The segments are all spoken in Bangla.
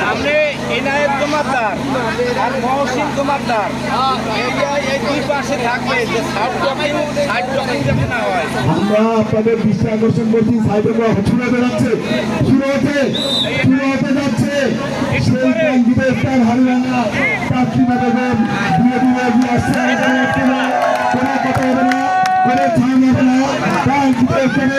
সামনে এনায়েত জমাদ্দার আর মহসিন জমাদ্দার এই দুই পাশে থাকবে যে সাইড টকিং যাতে না হয়। আমরা আপনাদের দৃষ্টি আকর্ষণ করছি সাইডে শুরু হতে যাচ্ছে শুরু হতে যাচ্ছে সেই বিদেশান হারিয়ানা তাসলিমা বেগম ধীরে ধীরে এগিয়ে আসছে কোনো কথা হবে না কোনো ছাড় হবে না তাই এখানে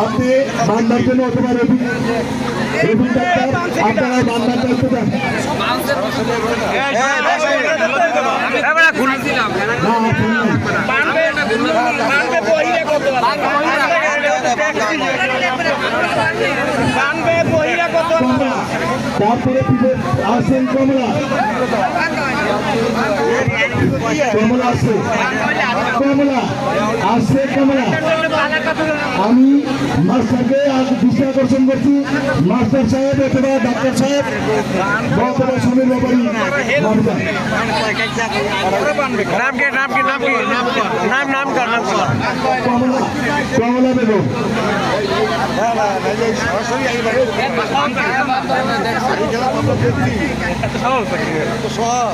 আপনি বান্দার জন্য অথবা রবি ডাক্তার আপনারা বান্দার দায়িত্ব দেন। তারপরে আসেন কমলা আসছে কমলা আমি মাস্টারকে দৃষ্টি আকর্ষণ করছি মাস্টার সাহেব অথবা ডাক্তার সাহেব অথবা সমীর ব্যাপারী কমলা বেগম সব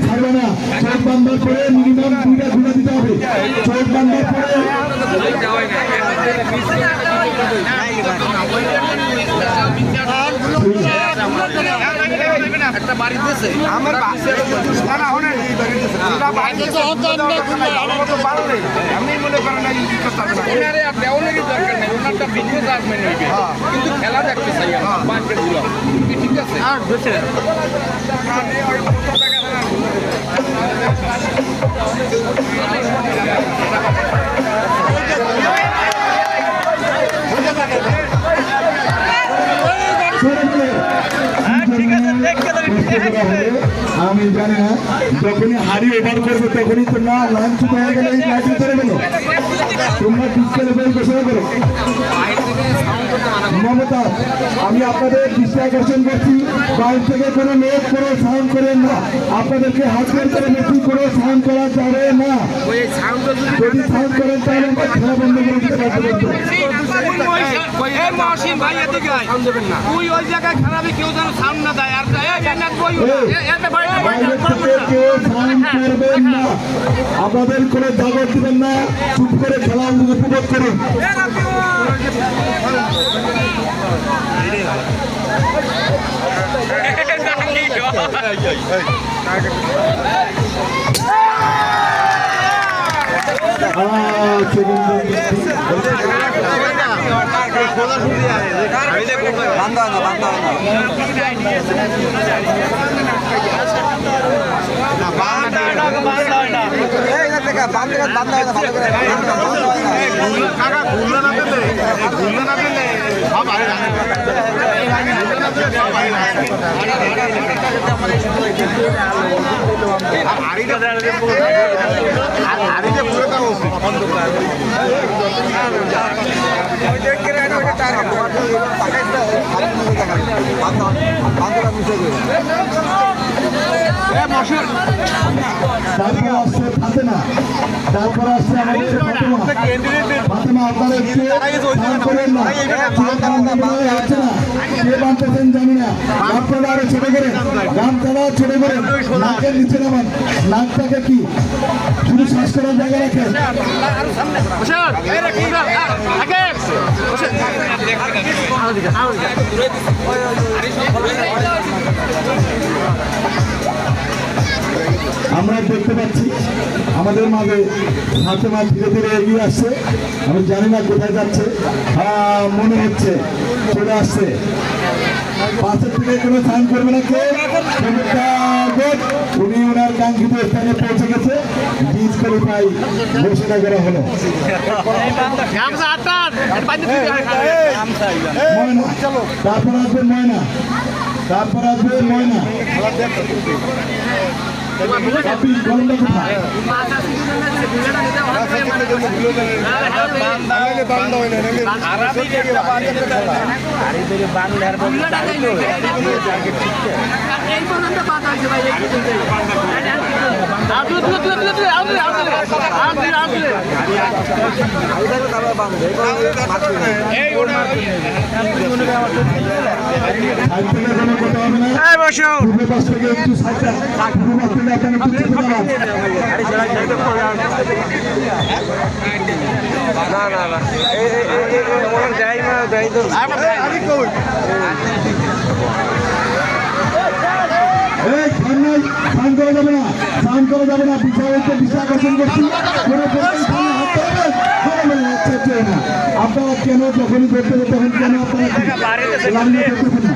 ছাড়বে না চোখ বান্ধার পরে মিনিমাম 2টা ঘুরে দিতে হবে চোখ বান্ধার পরে একটা বাড়ি দিয়েছে আমার আমি মনে করেন ওনারটা বিজনেস আসবেন কিন্তু খেলা দেখতে চাই ঠিক আছে আমি জানি না যখনই হাড়ি ওভার করবো তখনই তো না লাঞ্চ হয়ে গেলে এই লাইট করে গেলো তোমরা পিস্তলে বের ঘোষণা করো। মমতা আমি আপনাদের দৃষ্টি আকর্ষণ করছি বাইরে থেকে কোনো লোক কোনো সাউন্ড করেন না আপনাদেরকে হাত বের করে বেশি কোনো সাউন্ড করা যাবে না যদি সাউন্ড করেন তাহলে খেলা বন্ধ করে দিতে পারবেন। আপনাদের কোনো দাবত দিবেন না চুপ করে খেলা উপভোগ করুন। তারপর আসছে ফাতেমা তারপর আসছে আমাদের ফাতেমা আপনারা একটু করেন না হচ্ছে না কে বানতেছেন জানি না আপনারা আরো ছোট করেন গামছাড়া ছোট করেন নাকের নিচে নামান নাকটাকে কি শুধু শ্বাস করার জায়গা রাখেন। আমরা দেখতে পাচ্ছি আমাদের মাঝে ফাতেমা ধীরে ধীরে এগিয়ে আসছে আমি জানি না কোথায় যাচ্ছে মনে হচ্ছে চলে আসছে পাশের থেকে কোনো সাইন করবে না কে উনি ওনার কাঙ্ক্ষিত স্থানে পৌঁছে গেছে। ডিসকোয়ালিফাই ঘোষণা করা হলো। ময়না, তারপর আসবে ময়না, তারপর আসবে ময়না। কাপি, কলমটা কোথায়? পূর্ব পাশ থেকে একটু সাইডটা, পূর্ব পাশ থেকে আপনারা একটু চেপে দাঁড়ান। এই সামনে স্নান করা যাবে না, স্নান করা যাবে না, বিচারকে দিশা আকর্ষণ করছি। কোনো প্রকার সামনে হাত ধরবেন, ধরবেন না, চেপে না। আপনারা কেন যখনই করতে হবে তখন কেন আপনারা লাইনে করতেছেন না?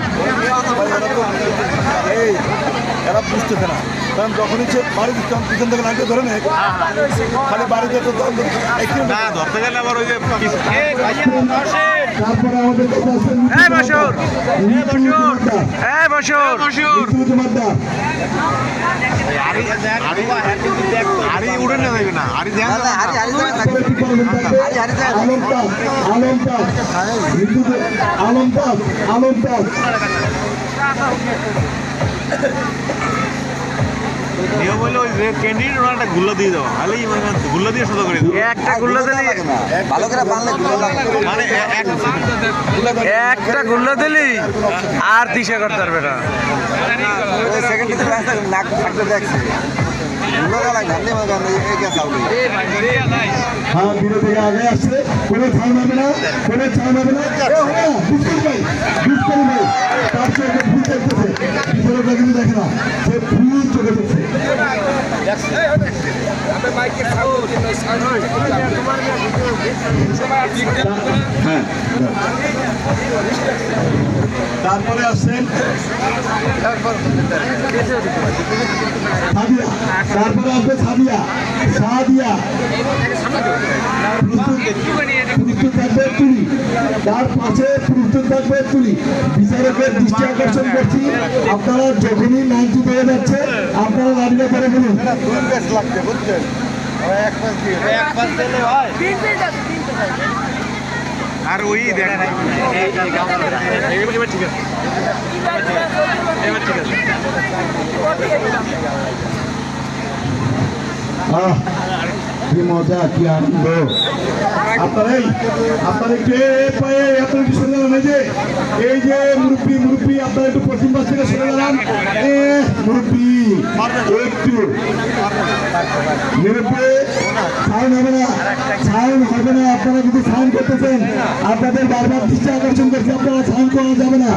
এরা বুঝতেছে না, কারণ যখন ইচ্ছে বাড়ি দিচ্ছিলাম পিছন থেকে লাইনটা ধরে নেয়, খালি বাড়িতে তো ধরতে গেলে আবার ওই যে তারপরে আমাদের কথা আছে উড়ে না দেবে না আলমতাজ নিয়ম হলে ওই ক্যান্ডিডেট ওনার একটা গুল্লা দিয়ে দেওয়া, তাহলে গুল্লা দিয়ে সোজা করে দেওয়া। একটা গুল্লা দিলে ভালো করে বানলে মানে একটা গুল্লা দিলি আর দিশা করতে পারবে না। নাক থাকতে দেখছি হ্যাঁ, ধীরে ধীরে আগে আসছে, কোনো ছাড় মারবে না, কোনো ছাড় মারবে না। বিস্কুট ভাই, তার চোখে ভুল দেখতেছে, বিপরীতটা কিন্তু দেখে না, সে ভুল চোখে দেখছে। হ্যাঁ, তারপরে আসছেন সাদিয়া, তারপরে আসবে সাদিয়া, সাদিয়া প্রস্তুত থাকবে তুলি, তার পাশে প্রস্তুত থাকবে তুলি। বিচারকের দৃষ্টি আকর্ষণ করছি, আপনারা যখনই লাইনটি পেয়ে যাচ্ছে আপনারা দাঁড়িয়ে করে বলুন। লাগছে বুঝছেন, এক পাশ দিয়ে আর ওই দেখ এবার ঠিক আছে, এবার ঠিক আছে। কি মজা, কি আনন্দ। আপনারা কে পায়ে এত একটু সরে দাঁড়ান, এই যে মুরব্বী আপনারা একটু পশ্চিম পাশ থেকে সরে দাঁড়ান। মুরব্বী একটু সাউন্ড হবে না, সাউন্ড হবে না। আপনারা যদি সাউন্ড করতেছেন আপনাদের বারবার দৃষ্টি আকর্ষণ করছে, আপনারা সাউন্ড করা যাবে না।